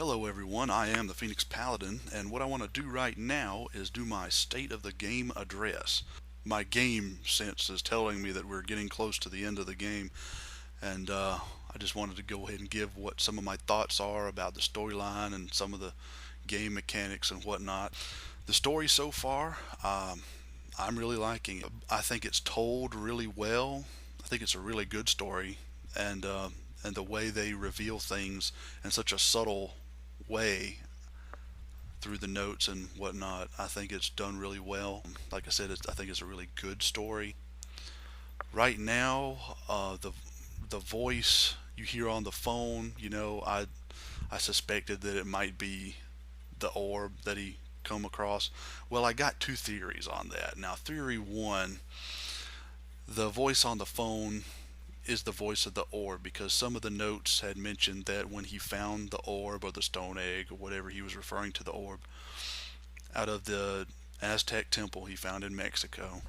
Hello everyone, I am the Phoenix Paladin, and what I want to do right now is do my state of the game address. My game sense is telling me that we're getting close to the end of the game, and I just wanted to go ahead and give what some of my thoughts are about the storyline and some of the game mechanics and whatnot. The story so far, I'm really liking it. I think it's told really well. I think it's a really good story, and uh, and the way they reveal things in such a subtle way through the notes and whatnot, I think it's done really well. Like I said, I think it's a really good story. Right now, the voice you hear on the phone, I suspected that it might be the orb that he come across. Well, I got two theories on that. Now, theory one, the voice on the phone is the voice of the orb because some of the notes had mentioned that when he found the orb or the stone egg or whatever he was referring to the orb out of the Aztec temple he found in Mexico,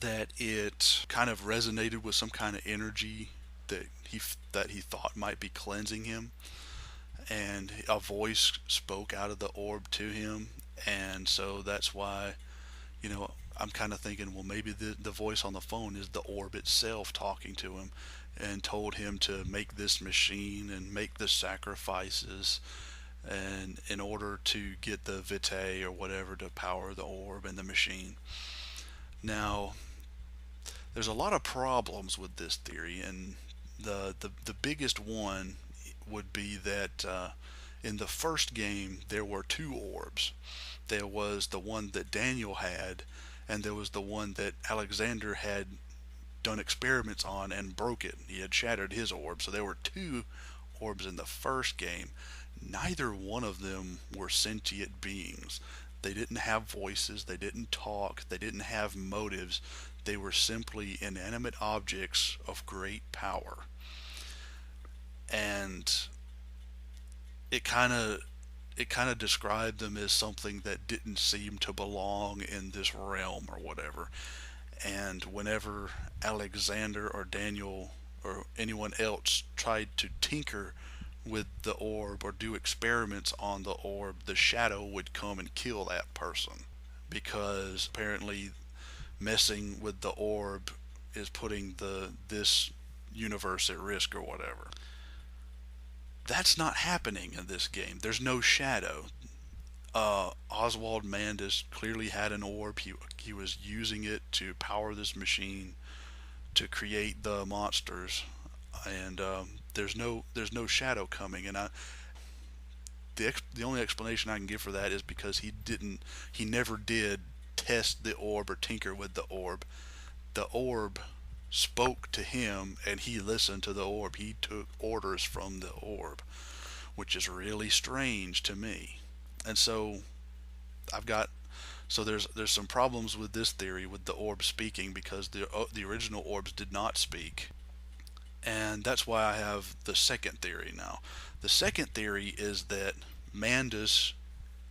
that it kind of resonated with some kind of energy that he thought might be cleansing him, and a voice spoke out of the orb to him, and so that's why, you know, I'm kind of thinking, well, maybe the voice on the phone is the orb itself talking to him and told him to make this machine and make the sacrifices and in order to get the vitae or whatever to power the orb and the machine. Now, there's a lot of problems with this theory, and the biggest one would be that in the first game there were two orbs. There was the one that Daniel had, and there was the one that Alexander had done experiments on and broke it. He had shattered his orb. So there were two orbs in the first game. Neither one of them were sentient beings. They didn't have voices, they didn't talk, they didn't have motives. They were simply inanimate objects of great power. And it kind of described them as something that didn't seem to belong in this realm or whatever. And whenever Alexander or Daniel or anyone else tried to tinker with the orb or do experiments on the orb, the shadow would come and kill that person because apparently messing with the orb is putting this universe at risk or whatever. That's not happening in this game. There's no shadow. Oswald Mandus clearly had an orb. He was using it to power this machine to create the monsters, and there's no shadow coming. And the only explanation I can give for that is because he never did test the orb or tinker with the orb. The orb spoke to him and he listened to the orb. He took orders from the orb, which is really strange to me. And so I've got there's some problems with this theory with the orb speaking because the original orbs did not speak. And that's why I have the second theory now. The second theory is that Mandus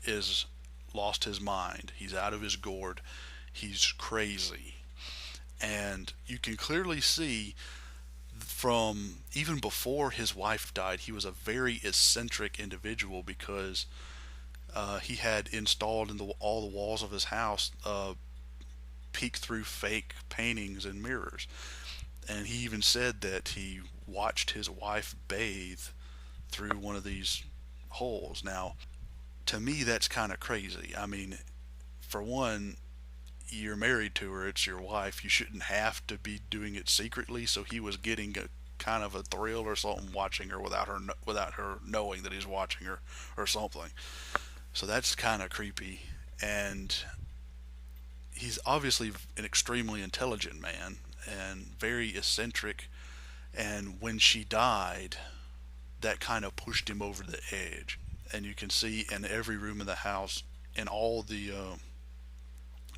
is lost his mind. He's out of his gourd. He's crazy. And you can clearly see from even before his wife died, he was a very eccentric individual because he had installed in all the walls of his house peek through fake paintings and mirrors. And he even said that he watched his wife bathe through one of these holes. Now, to me, that's kind of crazy. I mean, for one, you're married to her, it's your wife, you shouldn't have to be doing it secretly. So he was getting a kind of a thrill or something watching her without her knowing that he's watching her or something. So that's kind of creepy. And he's obviously an extremely intelligent man and very eccentric, and when she died that kind of pushed him over the edge. And you can see in every room in the house, in all the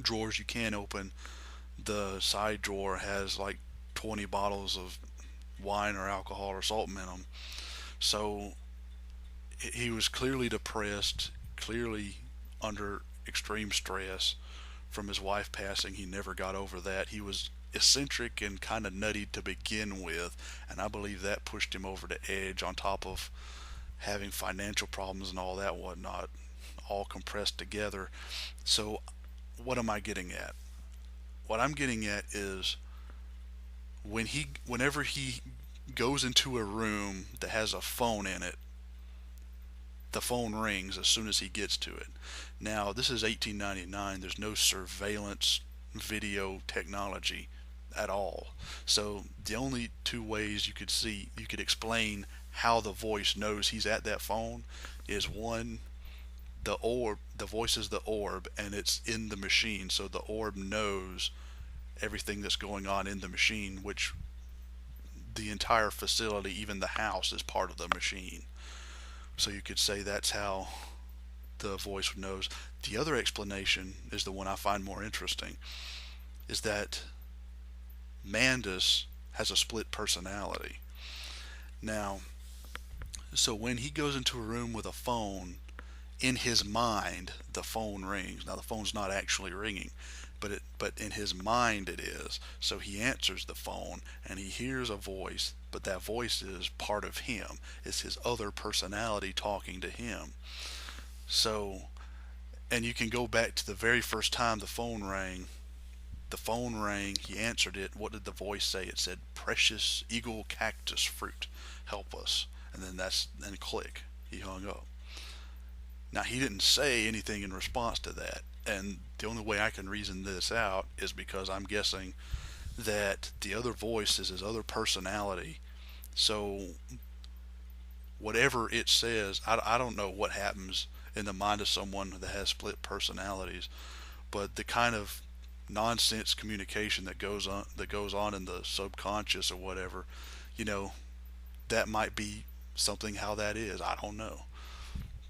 drawers you can open, the side drawer has like 20 bottles of wine or alcohol or something in them. So he was clearly depressed, clearly under extreme stress from his wife passing. He never got over that. He was eccentric and kind of nutty to begin with, and I believe that pushed him over the edge on top of having financial problems and all that whatnot, all compressed together. So, what am I getting at? What I'm getting at is whenever he goes into a room that has a phone in it, the phone rings as soon as he gets to it. Now, this is 1899. There's no surveillance video technology at all. So the only two ways you could explain how the voice knows he's at that phone is one, the voice is the orb and it's in the machine. So the orb knows everything that's going on in the machine, which the entire facility, even the house, is part of the machine. So you could say that's how the voice knows. The other explanation is the one I find more interesting, is that Mandus has a split personality. Now, so when he goes into a room with a phone, in his mind, the phone rings. Now, the phone's not actually ringing, but in his mind it is. So he answers the phone and he hears a voice, but that voice is part of him. It's his other personality talking to him. So, and you can go back to the very first time the phone rang. The phone rang, he answered it. What did the voice say? It said, "Precious eagle cactus fruit, help us." And then click, he hung up. Now, he didn't say anything in response to that. And the only way I can reason this out is because I'm guessing that the other voice is his other personality. So, whatever it says, I don't know what happens in the mind of someone that has split personalities, but the kind of nonsense communication that goes on in the subconscious or whatever, you know, that might be something how that is. I don't know.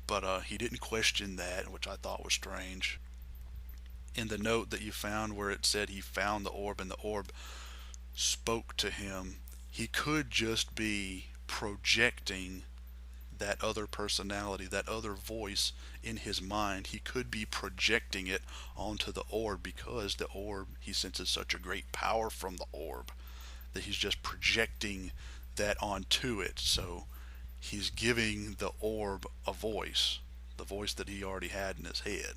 But he didn't question that, which I thought was strange. In the note that you found where it said he found the orb and the orb spoke to him, he could just be projecting that other personality, that other voice in his mind. He could be projecting it onto the orb because the orb, he senses such a great power from the orb that he's just projecting that onto it. So he's giving the orb a voice, the voice that he already had in his head.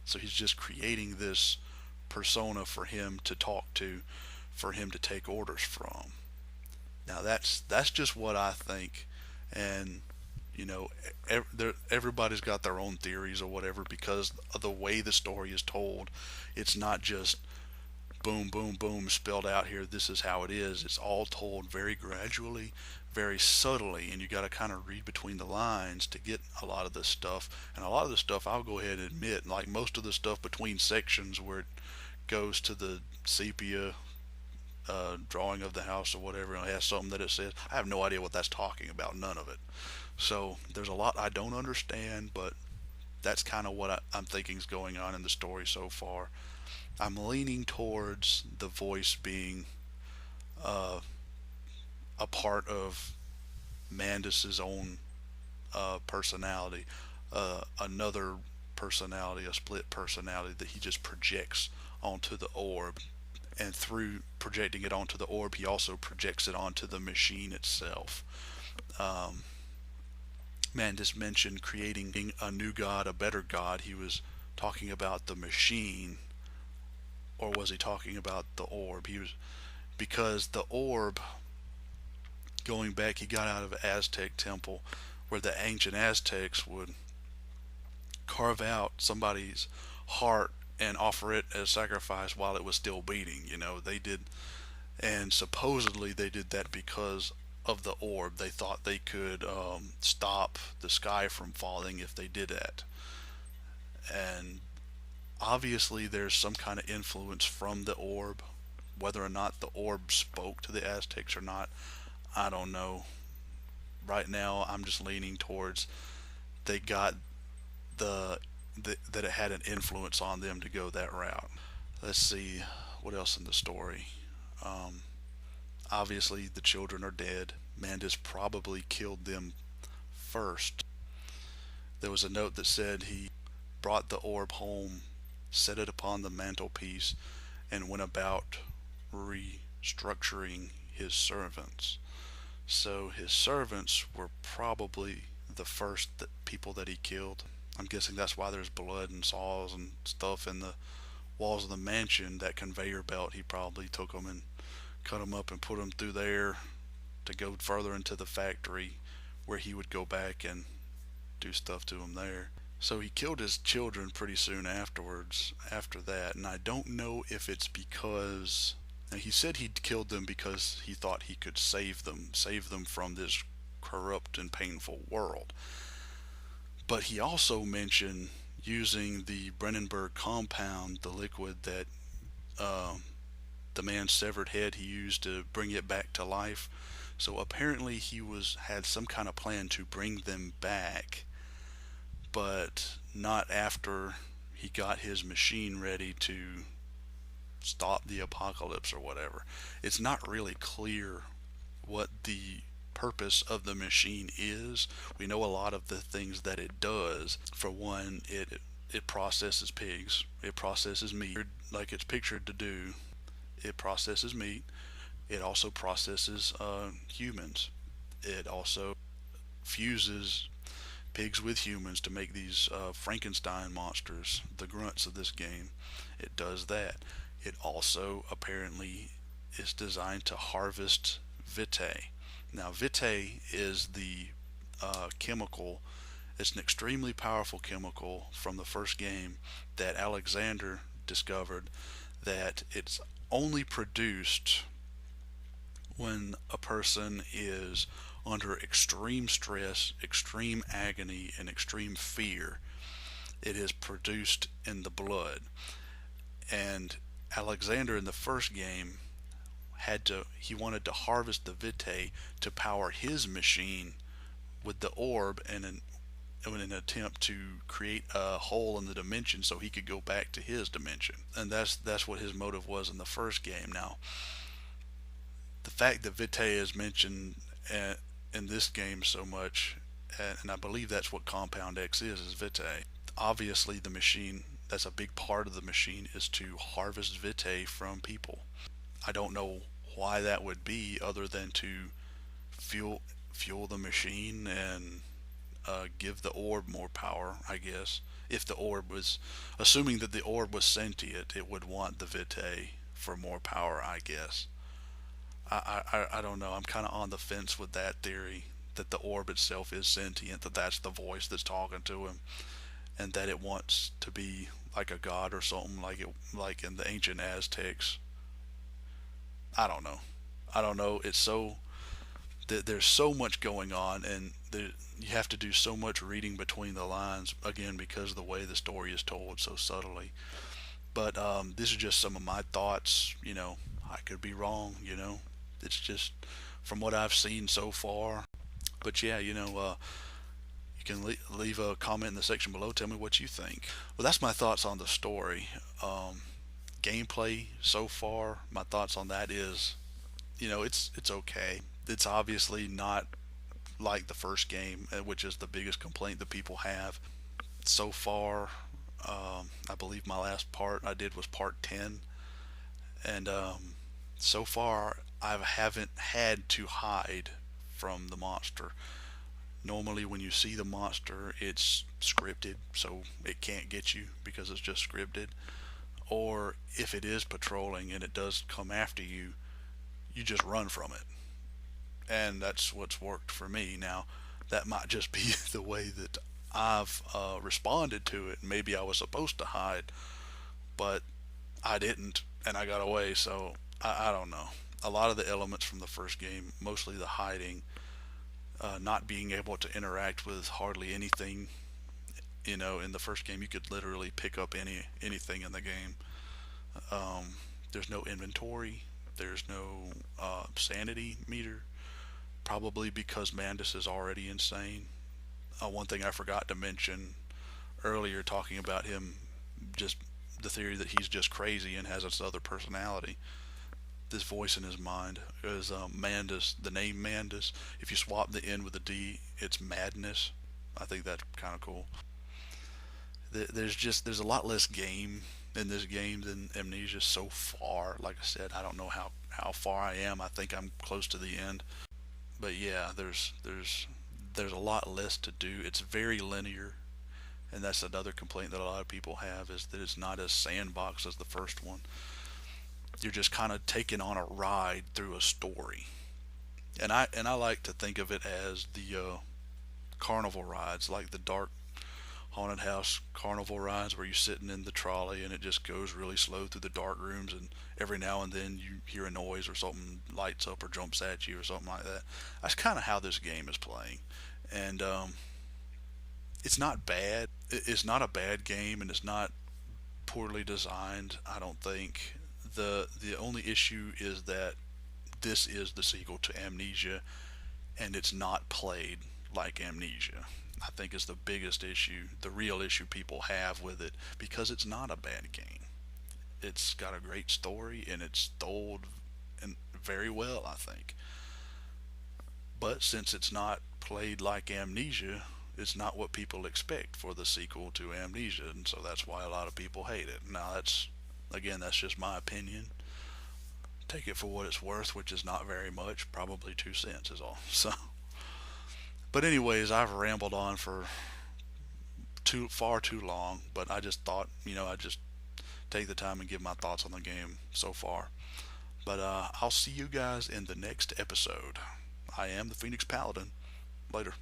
So he's just creating this persona for him to talk to, for him to take orders from. Now that's just what I think, and you know, everybody's got their own theories or whatever because of the way the story is told. It's not just boom, boom, boom spelled out here. This is how it is. It's all told very gradually, very subtly, and you got to kind of read between the lines to get a lot of this stuff. And a lot of the stuff, I'll go ahead and admit, like most of the stuff between sections where it goes to the sepia drawing of the house or whatever, and it has something that it says. I have no idea what that's talking about. None of it. So there's a lot I don't understand, but that's kind of what I'm thinking is going on in the story so far. I'm leaning towards the voice being uh, a part of Mandus's own personality, another personality, a split personality that he just projects onto the orb. And through projecting it onto the orb, he also projects it onto the machine itself. Um, Mandus mentioned creating a new god, a better god. He was talking about the machine, or was he talking about the orb? He was, because the orb, going back, he got out of an Aztec temple where the ancient Aztecs would carve out somebody's heart and offer it as sacrifice while it was still beating. You know, they did, and supposedly they did that because of the orb. They thought they could stop the sky from falling if they did that. And obviously, there's some kind of influence from the orb. Whether or not the orb spoke to the Aztecs or not, I don't know. Right now, I'm just leaning towards they got the, that it had an influence on them to go that route. Let's see what else in the story. Um, Obviously, the children are dead. Mandus probably killed them first. There was a note that said he brought the orb home, set it upon the mantelpiece, and went about restructuring his servants. So his servants were probably the first people that he killed. I'm guessing that's why there's blood and saws and stuff in the walls of the mansion. That conveyor belt, he probably took them and cut them up and put them through there to go further into the factory where he would go back and do stuff to them there. So he killed his children pretty soon afterwards, after that, and I don't know if it's because now he said he'd killed them because he thought he could save them from this corrupt and painful world. But he also mentioned using the Brennenberg compound, the liquid that uh, the man's severed head he used to bring it back to life. So apparently he was had some kind of plan to bring them back, but not after he got his machine ready to stop the apocalypse or whatever. It's not really clear what the purpose of the machine is. We know a lot of the things that it does. For one, it processes pigs. It processes meat like it's pictured to do. It processes meat. It also processes humans. It also fuses pigs with humans to make these Frankenstein monsters, the grunts of this game. It does that. It also apparently is designed to harvest vitae. Now, vitae is the chemical. It's an extremely powerful chemical from the first game that Alexander discovered, that it's only produced when a person is under extreme stress, extreme agony, and extreme fear. It is produced in the blood. And Alexander in the first game he wanted to harvest the vitae to power his machine with the orb, and in an attempt to create a hole in the dimension so he could go back to his dimension. And that's what his motive was in the first game. Now, the fact that vitae is mentioned in this game so much, and I believe that's what Compound X is vitae. Obviously, the machine, that's a big part of the machine, is to harvest vitae from people. I don't know why that would be, other than to fuel the machine and give the orb more power, I guess. If the orb was, assuming that the orb was sentient, it would want the vitae for more power, I guess. I don't know. I'm kind of on the fence with that theory, that the orb itself is sentient, that that's the voice that's talking to him, and that it wants to be like a god or something, like in the ancient Aztecs. I don't know. I don't know. It's so there's so much going on, and you have to do so much reading between the lines, again, because of the way the story is told so subtly. But this is just some of my thoughts. I could be wrong. It's just from what I've seen so far. But yeah, you can leave a comment in the section below. Tell me what you think. Well, that's my thoughts on the story. Gameplay so far, my thoughts on that is, it's okay. It's obviously not like the first game, which is the biggest complaint that people have so far. I believe my last part I did was part 10, and so far I haven't had to hide from the monster. Normally, when you see the monster, it's scripted, so it can't get you because it's just scripted. Or if it is patrolling and it does come after you, you just run from it. And that's what's worked for me. Now, that might just be the way that I've responded to it. Maybe I was supposed to hide, but I didn't, and I got away. So I don't know. A lot of the elements from the first game, mostly the hiding, not being able to interact with hardly anything. In the first game, you could literally pick up anything in the game. There's no inventory. There's no sanity meter. Probably because Mandus is already insane. One thing I forgot to mention earlier, talking about him, just the theory that he's just crazy and has this other personality. This voice in his mind is Mandus. The name Mandus. If you swap the N with the D, it's Madness. I think that's kind of cool. There's a lot less game in this game than Amnesia so far. Like I said, I don't know how far I am. I think I'm close to the end. But yeah, there's There's a lot less to do. It's very linear, and that's another complaint that a lot of people have is that it's not as sandbox as the first one. You're just kind of taken on a ride through a story, and I like to think of it as the carnival rides, like the dark haunted house carnival rides where you're sitting in the trolley and it just goes really slow through the dark rooms, and every now and then you hear a noise or something lights up or jumps at you or something like that. That's kind of how this game is playing, and it's not bad. It's not a bad game, and it's not poorly designed. I don't think the only issue is that this is the sequel to Amnesia, and it's not played like Amnesia. I think is the biggest issue, the real issue people have with it, because it's not a bad game. It's got a great story and it's told and very well, I think. But since it's not played like Amnesia, it's not what people expect for the sequel to Amnesia, and so that's why a lot of people hate it. Now that's again, that's just my opinion. Take it for what it's worth, which is not very much, probably 2 cents is all. So, but anyways, I've rambled on for far too long. But I just thought, I'd just take the time and give my thoughts on the game so far. But I'll see you guys in the next episode. I am the Phoenix Paladin. Later.